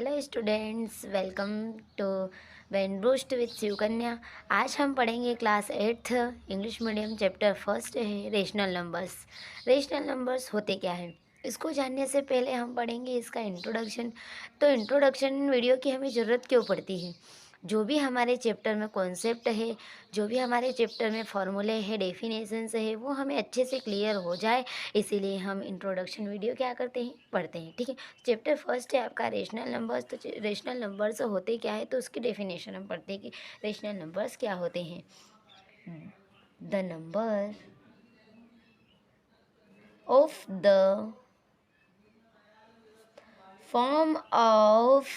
Hello students, welcome to when boost with Shivkanya. आज हम पढ़ेंगे class 8th English medium chapter first है rational numbers. Rational numbers होते क्या हैं, इसको जानने से पहले हम पढ़ेंगे इसका इंट्रोडक्शन। तो इंट्रोडक्शन वीडियो की हमें ज़रूरत क्यों पड़ती है? जो भी हमारे चैप्टर में कॉन्सेप्ट है, जो भी हमारे चैप्टर में फॉर्मूले है, डेफिनेशंस है, वो हमें अच्छे से क्लियर हो जाए, इसीलिए हम इंट्रोडक्शन वीडियो क्या करते हैं, पढ़ते हैं। ठीक है, चैप्टर फर्स्ट है आपका रेशनल नंबर्स। तो रेशनल नंबर्स होते क्या है, तो उसकी डेफिनेशन हम पढ़ते हैं कि रेशनल नंबर्स क्या होते हैं। The number of the form of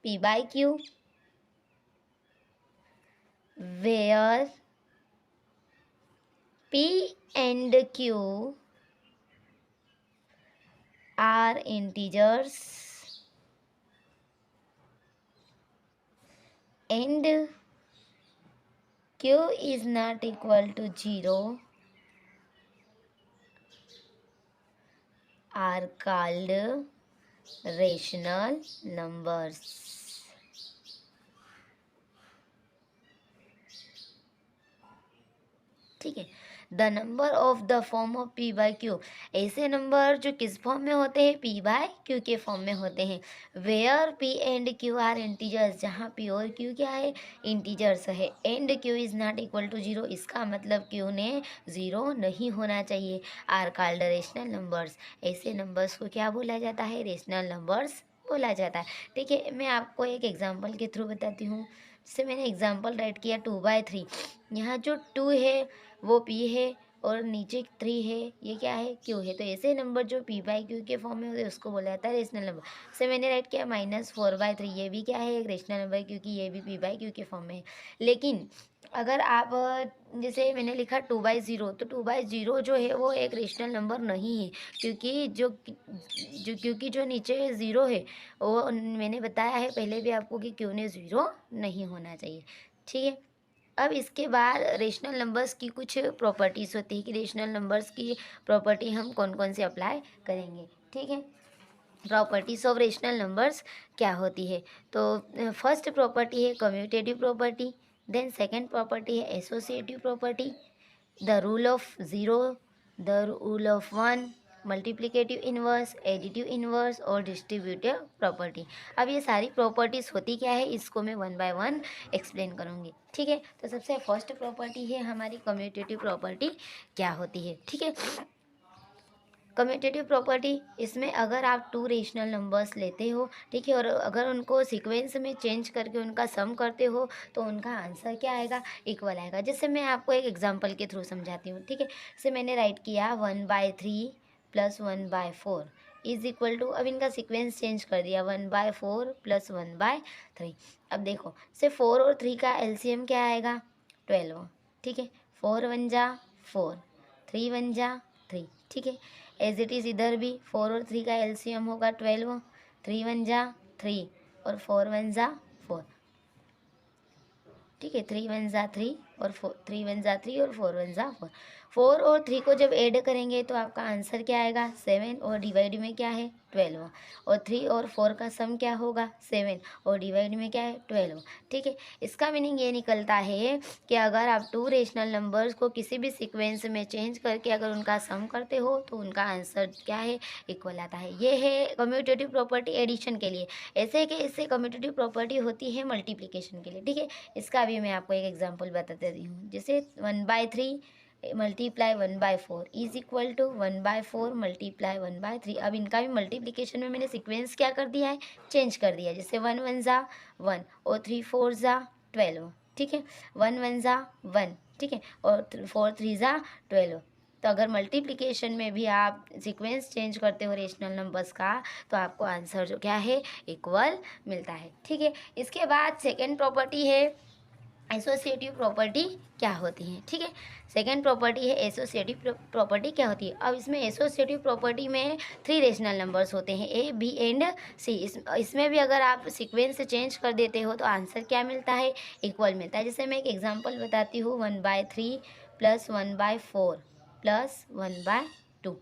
p by q where p and q are integers and q is not equal to 0 are called rational numbers। ठीक है, the number of the form of P by Q, ऐसे number जो किस form में होते हैं, P by Q के form में होते हैं। Where P and Q are integers, जहाँ पी और क्यू क्या है, इंटीजर्स है। And Q is not equal to zero, इसका मतलब क्यू ने ज़ीरो नहीं होना चाहिए। आर कॉल्ड रेशनल नंबर्स, ऐसे नंबर्स को क्या बोला जाता है, रेशनल नंबर्स बोला जाता है। ठीक है, मैं आपको एक एग्जाम्पल के थ्रू बताती हूँ। जैसे मैंने एग्जाम्पल राइट किया 2/3, यहाँ जो 2 है वो p है और नीचे 3 है, ये क्या है, q है। तो ऐसे नंबर जो p बाई क्यू के फॉर्म में होते हैं उसको बोला जाता है रेशनल नंबर। से मैंने राइट किया -4/3, ये भी क्या है, एक रेशनल नंबर, क्योंकि ये भी p बाई क्यू के फॉर्म में है। लेकिन अगर आप जैसे मैंने लिखा 2/0, तो 2/0 जो है वो एक रेशनल नंबर नहीं है, क्योंकि जो नीचे ज़ीरो है वो मैंने बताया है पहले भी आपको कि क्यू ने ज़ीरो नहीं होना चाहिए। ठीक है, अब इसके बाद रेशनल नंबर्स की कुछ प्रॉपर्टीज़ होती है कि रेशनल नंबर्स की प्रॉपर्टी हम कौन कौन से अप्लाई करेंगे। ठीक है, प्रॉपर्टीज़ ऑफ रेशनल नंबर्स क्या होती है, तो फर्स्ट प्रॉपर्टी है commutative property, then second property है associative property, the rule of zero, the rule of one, multiplicative inverse, additive inverse और डिस्ट्रीब्यूटिव प्रॉपर्टी। अब ये सारी प्रॉपर्टीज़ होती क्या है, इसको मैं वन बाय वन एक्सप्लेन करूँगी। ठीक है, तो सबसे फर्स्ट प्रॉपर्टी है हमारी कम्यूटेटिव प्रॉपर्टी क्या होती है। ठीक है, कम्यूटेटिव प्रॉपर्टी, इसमें अगर आप टू रेशनल नंबर्स लेते हो, ठीक है, और अगर उनको सीक्वेंस में चेंज करके उनका सम करते हो तो उनका आंसर क्या आएगा, इक्वल आएगा। जैसे मैं आपको एक एग्जांपल के थ्रू समझाती हूँ। ठीक है, जैसे मैंने राइट किया 1/3 + 1/4 इज इक्वल टू, अब इनका सीक्वेंस चेंज कर दिया, 1/4 + 1/3। अब देखो से 4 और 3 का एलसीएम क्या आएगा, 12। ठीक है, 4 1 जा 4, 3 1 जा 3। ठीक है, एज इट इज़ इधर भी 4 और 3 का एलसीएम होगा 12, 3 1 जा 3 और 4 1 जा 4। ठीक है, 3 1 जा 3 और 3 1 जा 3 और 4 1 जा 4। 4 और 3 को जब ऐड करेंगे तो आपका आंसर क्या आएगा, 7, और डिवाइड में क्या है, 12, और 3 और 4 का सम क्या होगा, 7, और डिवाइड में क्या है, 12। ठीक है, इसका मीनिंग ये निकलता है कि अगर आप टू रेशनल नंबर्स को किसी भी सीक्वेंस में चेंज करके अगर उनका सम करते हो तो उनका आंसर क्या है, इक्वल आता है। ये है कम्यूटेटिव प्रॉपर्टी एडिशन के लिए। ऐसे कि इससे कम्यूटेटिव प्रॉपर्टी होती है मल्टीप्लिकेशन के लिए। ठीक है, इसका भी मैं आपको एक एग्जांपल बता देती हूँ। जैसे 1/3 multiply 1/4 is equal to 1/4 multiply 1/3। अब इनका भी मल्टीप्लिकेशन में मैंने सीक्वेंस क्या कर दिया है, चेंज कर दिया। जैसे 1 1 जा 1 और 3 4 जा 12। ठीक है, 1 1 जा 1, ठीक है, और 4 3 जा 12। तो अगर मल्टीप्लिकेशन में भी आप सीक्वेंस चेंज करते हो रेशनल नंबर्स का तो आपको आंसर जो क्या है, इक्वल मिलता है। ठीक है, इसके बाद सेकेंड प्रॉपर्टी है एसोसिएटिव प्रॉपर्टी क्या होती है। ठीक है, सेकेंड प्रॉपर्टी है एसोसिएटिव प्रॉपर्टी क्या होती है। अब इसमें एसोसिएटिव प्रॉपर्टी में 3 रेशनल नंबर्स होते हैं, ए बी एंड सी। इसमें भी अगर आप सीक्वेंस चेंज कर देते हो तो आंसर क्या मिलता है, इक्वल मिलता है। जैसे मैं एक एग्जांपल बताती हूँ, 1/3 + 1/4 + 1/2।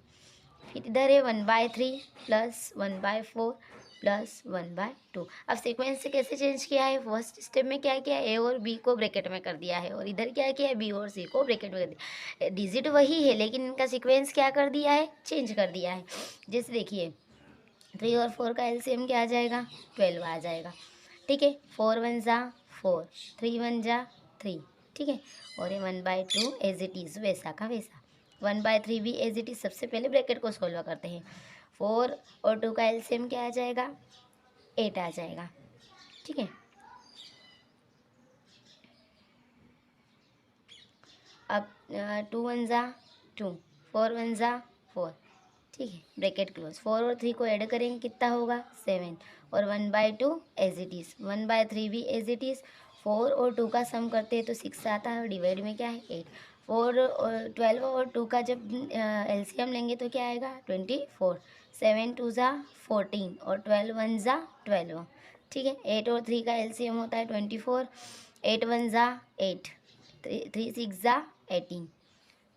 फिर इधर है 1/3 + 1/4 +1/2। अब सीक्वेंस से कैसे चेंज किया है, फर्स्ट स्टेप में क्या किया, ए और बी को ब्रैकेट में कर दिया है, और इधर क्या किया है, बी और सी को ब्रैकेट में कर दिया। डिजिट वही है लेकिन इनका सीक्वेंस क्या कर दिया है, चेंज कर दिया है। जैसे देखिए 3 और 4 का एलसीएम क्या आ जाएगा, 12 आ जाएगा। ठीक है, 4 1 जा 4, 3 1 जा 3। ठीक है, और ये 1/2 एज इट इज़ वैसा का वैसा। 1/3 भी एज इट इज़। सबसे पहले ब्रैकेट को सोल्व करते हैं। 4 और 2 का एलसीएम क्या आ जाएगा, 8 आ जाएगा। ठीक है, अब 2 1 जा 2, 4 1 जा 4। ठीक है, ब्रैकेट क्लोज। 4 और 3 को ऐड करेंगे कितना होगा, 7, और 1/2 एज इट इज़। 1/3 भी एज इट इज़। 4 और 2 का सम करते हैं तो 6 आता है, और डिवाइड में क्या है, 8। 4 और 12 और 2 का जब एलसीएम लेंगे तो क्या आएगा, 24। 7 2 ज़ा 14, और 12 1 ज़ा 12। ठीक है, 8 और 3 का एलसीएम होता है 24। 8 1 ज़ा 8, 3 6 ज़ा 18।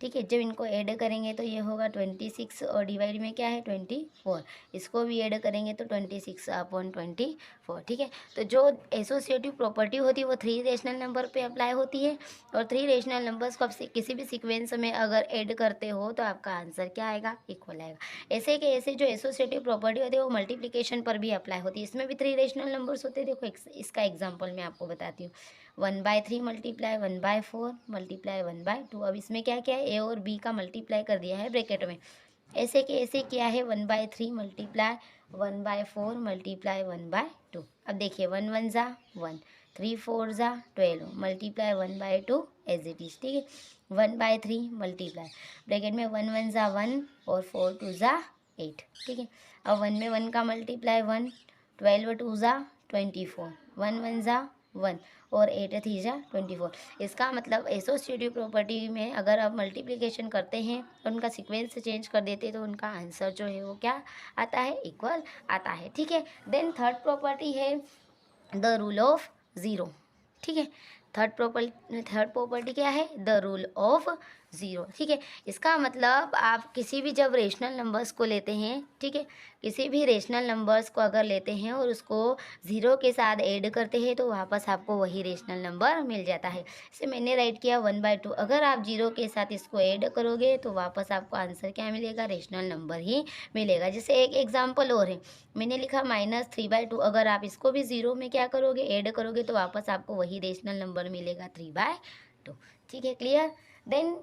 ठीक है, जब इनको ऐड करेंगे तो ये होगा 26, और डिवाइड में क्या है, 24। इसको भी ऐड करेंगे तो 26/24। ठीक है, तो जो एसोसिएटिव प्रॉपर्टी होती है वो 3 रेशनल नंबर पे अप्लाई होती है, और 3 रेशनल नंबर्स को आप किसी भी सीक्वेंस में अगर ऐड करते हो तो आपका आंसर क्या आएगा, इक्वल आएगा। ऐसे के ऐसे जो एसोसिएटिव प्रॉपर्टी होती है वो मल्टीप्लिकेशन पर भी अप्लाई होती है। इसमें भी 3 रेशनल नंबर्स होते हैं। देखो इसका एग्जाम्पल मैं आपको बताती हूँ। 1/3 मल्टीप्लाई 1/4 मल्टीप्लाई 1/2। अब इसमें क्या क्या है, ए और बी का मल्टीप्लाई कर दिया है ब्रैकेट में। ऐसे के ऐसे क्या है, 1/3 मल्टीप्लाई 1/4 मल्टीप्लाई 1/2। अब देखिए 1 1 ज़ा 1, 3 4 ज़ा 12 मल्टीप्लाई 1/2 एज इट इज़। ठीक है, 1/3 मल्टीप्लाई ब्रैकेट में 1 1 ज़ा 1, और 4 2 ज़ा 8। ठीक है, अब 1 में 1 का मल्टीप्लाई 1, 12 2 ज़ा 24, 1 1 ज़ा 1, और 8 3 जा 24। इसका मतलब एसोसिएटिव प्रॉपर्टी में अगर आप मल्टीप्लिकेशन करते हैं और उनका सीक्वेंस चेंज कर देते हैं तो उनका आंसर जो है वो क्या आता है, इक्वल आता है। ठीक है, देन थर्ड प्रॉपर्टी है द रूल ऑफ ज़ीरो। ठीक है, थर्ड प्रॉपर्टी क्या है, द रूल ऑफ ज़ीरो। ठीक है, इसका मतलब आप किसी भी जब रेशनल नंबर्स को लेते हैं, ठीक है, किसी भी रेशनल नंबर्स को अगर लेते हैं और उसको ज़ीरो के साथ ऐड करते हैं तो वापस आपको वही रेशनल नंबर मिल जाता है। जैसे मैंने राइट किया 1/2, अगर आप जीरो के साथ इसको ऐड करोगे तो वापस आपको आंसर क्या मिलेगा, रेशनल नंबर ही मिलेगा। जैसे एक एग्जाम्पल और है, मैंने लिखा -3/2, अगर आप इसको भी ज़ीरो में क्या करोगे, ऐड करोगे तो वापस आपको वही रेशनल नंबर मिलेगा 3/2। ठीक है, क्लियर। देन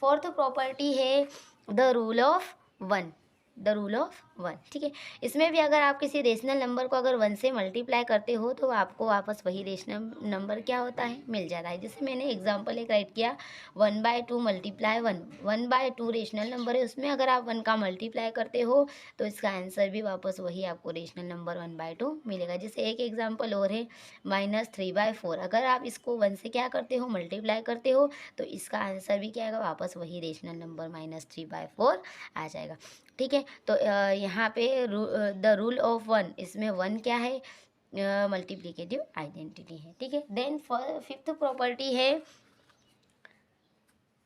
फोर्थ प्रॉपर्टी है the rule of one. The rule of one, ठीक है, इसमें भी अगर आप किसी रेशनल नंबर को अगर 1 से मल्टीप्लाई करते हो तो आपको वापस वही रेशनल नंबर क्या होता है, मिल जाता है। जैसे मैंने एग्जांपल एक राइट किया 1/2 मल्टीप्लाई 1, 1/2 रेशनल नंबर है, उसमें अगर आप 1 का मल्टीप्लाई करते हो तो इसका आंसर भी वापस वही आपको रेशनल नंबर 1/2 मिलेगा। जैसे एक एग्जाम्पल और है -3/4, अगर आप इसको 1 से क्या करते हो, मल्टीप्लाई करते हो तो इसका आंसर भी क्या आएगा, वापस वही रेशनल नंबर -3/4 आ जाएगा। ठीक है, तो यहाँ पे द रूल ऑफ वन, इसमें वन क्या है, मल्टीप्लिकेटिव आइडेंटिटी है। ठीक है, देन फिफ्थ प्रॉपर्टी है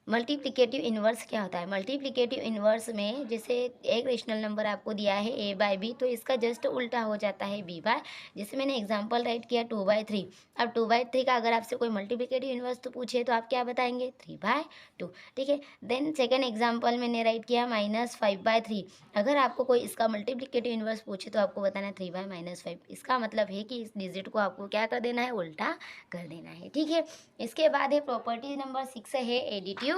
मल्टीप्लिकेटिव इन्वर्स। क्या होता है मल्टीप्लिकेटिव इन्वर्स में, जैसे एक रेशनल नंबर आपको दिया है a/b, तो इसका जस्ट उल्टा हो जाता है b/। जैसे मैंने एग्जांपल राइट किया 2/3, अब 2/3 का अगर आपसे कोई मल्टीप्लिकेटिव इन्वर्स तो पूछे तो आप क्या बताएंगे, 3/2। ठीक है, देन सेकेंड एग्जाम्पल मैंने राइट किया -5/3, अगर आपको कोई इसका मल्टीप्लिकेटिव इन्वर्स पूछे तो आपको बताना है 3/-5। इसका मतलब है कि इस डिजिट को आपको क्या कर देना है, उल्टा कर देना है। ठीक है, इसके बाद है प्रॉपर्टी नंबर 6 है एडिटिव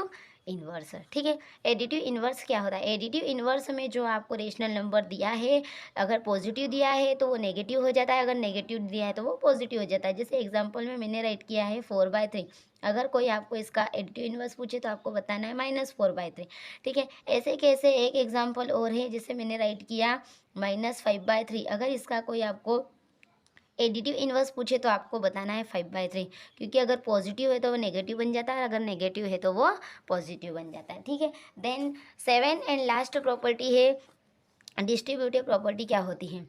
इन्वर्स। ठीक है, एडिटिव इन्वर्स क्या होता है, एडिटिव इन्वर्स में जो आपको रेशनल नंबर दिया है, अगर पॉजिटिव दिया है तो वो नेगेटिव हो जाता है, अगर नेगेटिव दिया है तो वो पॉजिटिव हो जाता है। जैसे एग्जांपल में मैंने राइट किया है 4/3, अगर कोई आपको इसका एडिटिव इन्वर्स पूछे तो आपको बताना है -4/3। ठीक है, ऐसे कैसे एक एग्जाम्पल और है, जैसे मैंने राइट किया -5/3, अगर इसका कोई आपको एडिटिव इन्वर्स पूछे तो आपको बताना है 5/3, क्योंकि अगर पॉजिटिव है तो वो नेगेटिव बन जाता है, अगर नेगेटिव है तो वो पॉजिटिव बन जाता है। ठीक है, then seven and last property है डिस्ट्रीब्यूटिव प्रॉपर्टी। क्या होती है,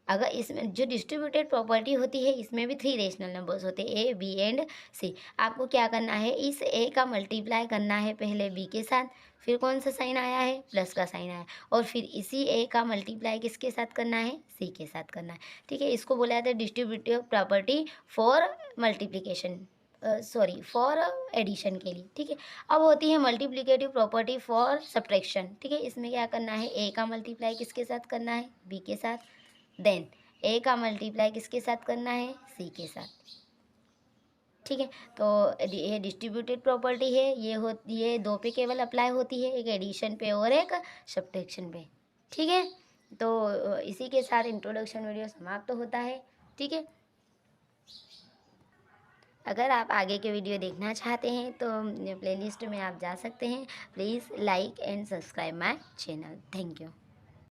अगर इसमें जो डिस्ट्रीब्यूटेड प्रॉपर्टी होती है इसमें भी 3 रेशनल नंबर्स होते हैं, ए, बी एंड सी। आपको क्या करना है, इस ए का मल्टीप्लाई करना है पहले बी के साथ, फिर कौन सा साइन आया है, प्लस का साइन आया, और फिर इसी ए का मल्टीप्लाई किसके साथ करना है, सी के साथ करना है। ठीक है, इसको बोला जाता है distributive property for multiplication, sorry for addition के लिए। ठीक है, अब होती है मल्टीप्लिकेटिव प्रॉपर्टी फॉर सब्ट्रैक्शन। ठीक है, इसमें क्या करना है, ए का मल्टीप्लाई किसके साथ करना है, बी के साथ, देन ए का मल्टीप्लाई किसके साथ करना है, सी के साथ। ठीक है, तो ये डिस्ट्रीब्यूटेड प्रॉपर्टी है, ये दो पे केवल अप्लाई होती है, एक एडिशन पे और एक सब्ट्रैक्शन पे। ठीक है, तो इसी के साथ इंट्रोडक्शन वीडियो समाप्त होता है। ठीक है, अगर आप आगे के वीडियो देखना चाहते हैं तो प्लेलिस्ट में आप जा सकते हैं। Please like and subscribe my channel. Thank you.